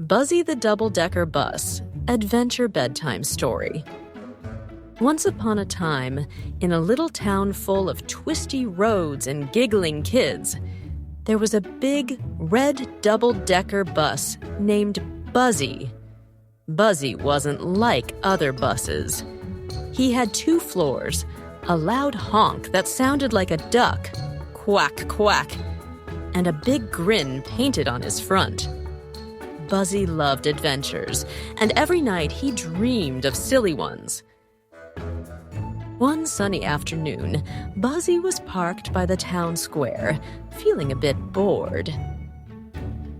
Buzzy the Double-Decker Bus, Adventure Bedtime Story. Once upon a time, in a little town full of twisty roads and giggling kids, there was a big red double-decker bus named Buzzy. Buzzy wasn't like other buses. He had 2 floors, a loud honk that sounded like a duck, quack, quack, and a big grin painted on his front. Buzzy loved adventures, and every night he dreamed of silly ones. One sunny afternoon, Buzzy was parked by the town square, feeling a bit bored.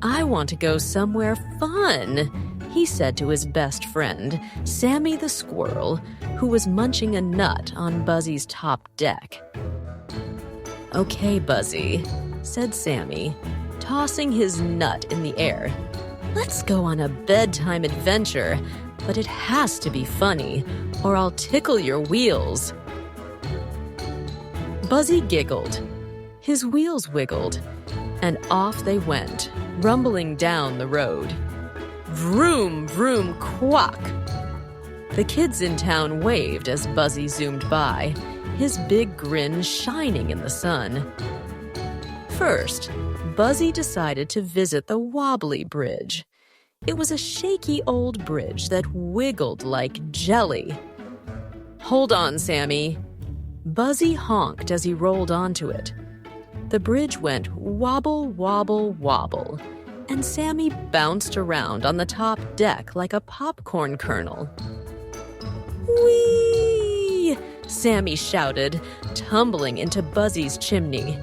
"I want to go somewhere fun," he said to his best friend, Sammy the squirrel, who was munching a nut on Buzzy's top deck. "Okay, Buzzy," said Sammy, tossing his nut in the air. "Let's go on a bedtime adventure, but it has to be funny, or I'll tickle your wheels." Buzzy giggled. His wheels wiggled, and off they went, rumbling down the road. Vroom, vroom, quack! The kids in town waved as Buzzy zoomed by, his big grin shining in the sun. First, Buzzy decided to visit the wobbly bridge. It was a shaky old bridge that wiggled like jelly. "Hold on, Sammy." Buzzy honked as he rolled onto it. The bridge went wobble, wobble, wobble, and Sammy bounced around on the top deck like a popcorn kernel. "Whee!" Sammy shouted, tumbling into Buzzy's chimney.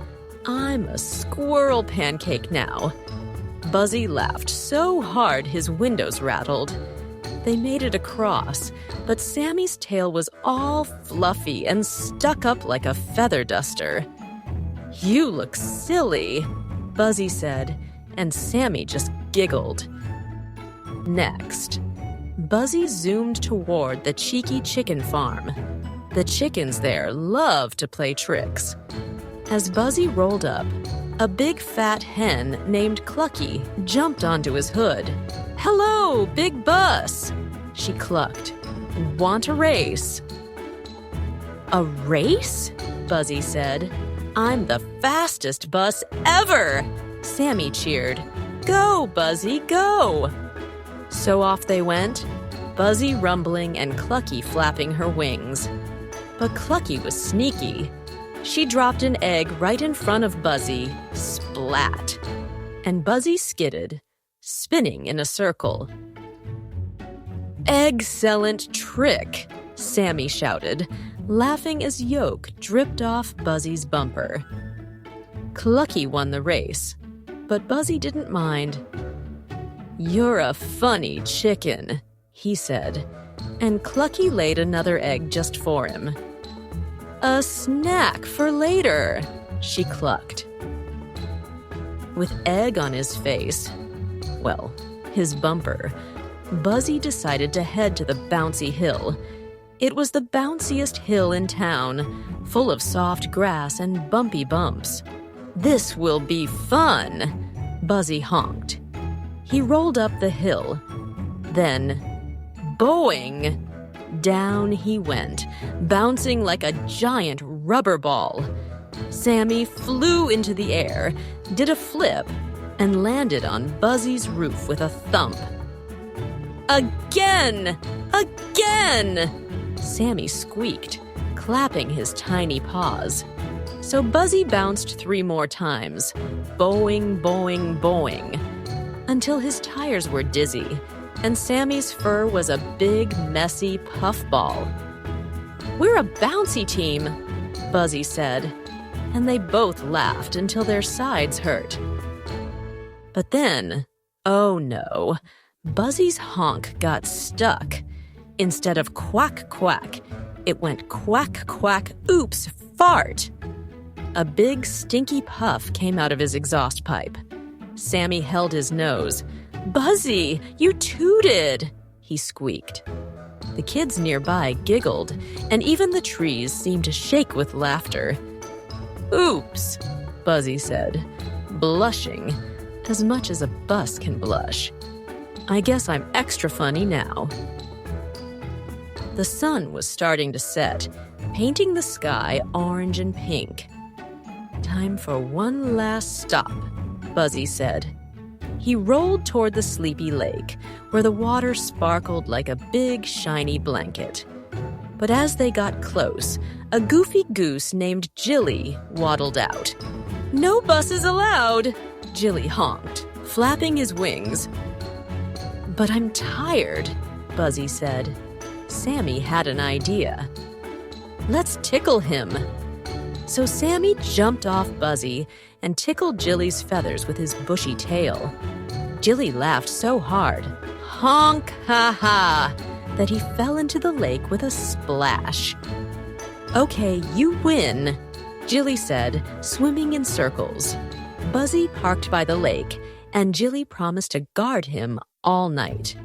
"I'm a squirrel pancake now." Buzzy laughed so hard his windows rattled. They made it across, but Sammy's tail was all fluffy and stuck up like a feather duster. "You look silly," Buzzy said, and Sammy just giggled. Next, Buzzy zoomed toward the cheeky chicken farm. The chickens there loved to play tricks. As Buzzy rolled up, a big fat hen named Clucky jumped onto his hood. "Hello, big bus," she clucked. "Want a race?" "A race?" Buzzy said. "I'm the fastest bus ever!" Sammy cheered. "Go, Buzzy, go!" So off they went, Buzzy rumbling and Clucky flapping her wings. But Clucky was sneaky. She dropped an egg right in front of Buzzy, splat, and Buzzy skidded, spinning in a circle. "Excellent trick!" Sammy shouted, laughing as yolk dripped off Buzzy's bumper. Clucky won the race, but Buzzy didn't mind. "You're a funny chicken," he said, and Clucky laid another egg just for him. "A snack for later," she clucked. With egg on his face, well, his bumper, Buzzy decided to head to the bouncy hill. It was the bounciest hill in town, full of soft grass and bumpy bumps. "This will be fun," Buzzy honked. He rolled up the hill. Then, boing! Down he went, bouncing like a giant rubber ball. Sammy flew into the air, did a flip, and landed on Buzzy's roof with a thump. "Again! Again!" Sammy squeaked, clapping his tiny paws. So Buzzy bounced 3 more times, boing, boing, boing, until his tires were dizzy, and Sammy's fur was a big, messy puffball. "We're a bouncy team," Buzzy said, and they both laughed until their sides hurt. But then, oh no, Buzzy's honk got stuck. Instead of quack, quack, it went quack, quack, oops, fart. A big, stinky puff came out of his exhaust pipe. Sammy held his nose. "Buzzy, you tooted!" he squeaked. The kids nearby giggled, and even the trees seemed to shake with laughter. "Oops," Buzzy said, blushing, as much as a bus can blush. I guess I'm extra funny now. The sun was starting to set, painting the sky orange and pink. Time for one last stop, Buzzy said. He rolled toward the sleepy lake, where the water sparkled like a big, shiny blanket. But as they got close, a goofy goose named Jilly waddled out. "No buses allowed," Jilly honked, flapping his wings. "But I'm tired," Buzzy said. Sammy had an idea. "Let's tickle him." So Sammy jumped off Buzzy and tickled Jilly's feathers with his bushy tail. Jilly laughed so hard, honk ha ha, that he fell into the lake with a splash. "Okay, you win," Jilly said, swimming in circles. Buzzy parked by the lake, and Jilly promised to guard him all night.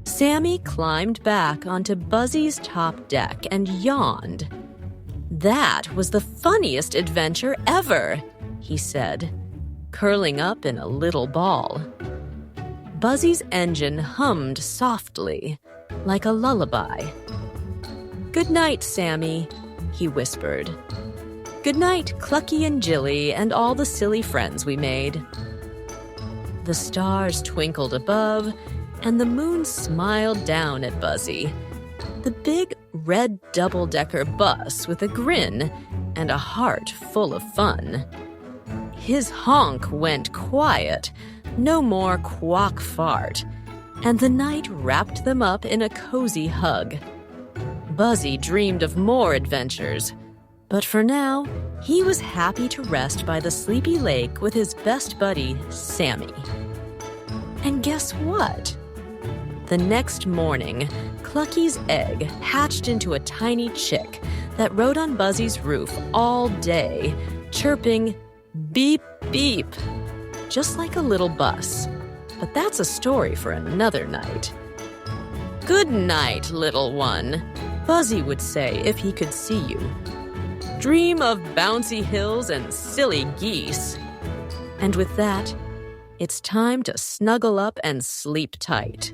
Sammy climbed back onto Buzzy's top deck and yawned. "That was the funniest adventure ever," he said, curling up in a little ball. Buzzy's engine hummed softly, like a lullaby. "Good night, Sammy," he whispered. "Good night, Clucky and Jilly and all the silly friends we made." The stars twinkled above, and the moon smiled down at Buzzy. The big red double-decker bus with a grin and a heart full of fun. His honk went quiet, no more quack fart, and the night wrapped them up in a cozy hug. Buzzy dreamed of more adventures, but for now, he was happy to rest by the sleepy lake with his best buddy, Sammy. And guess what? The next morning, Clucky's egg hatched into a tiny chick that rode on Buzzy's roof all day, chirping, "Beep, beep," just like a little bus. But that's a story for another night. "Good night, little one," Buzzy would say if he could see you. "Dream of bouncy hills and silly geese." And with that, it's time to snuggle up and sleep tight.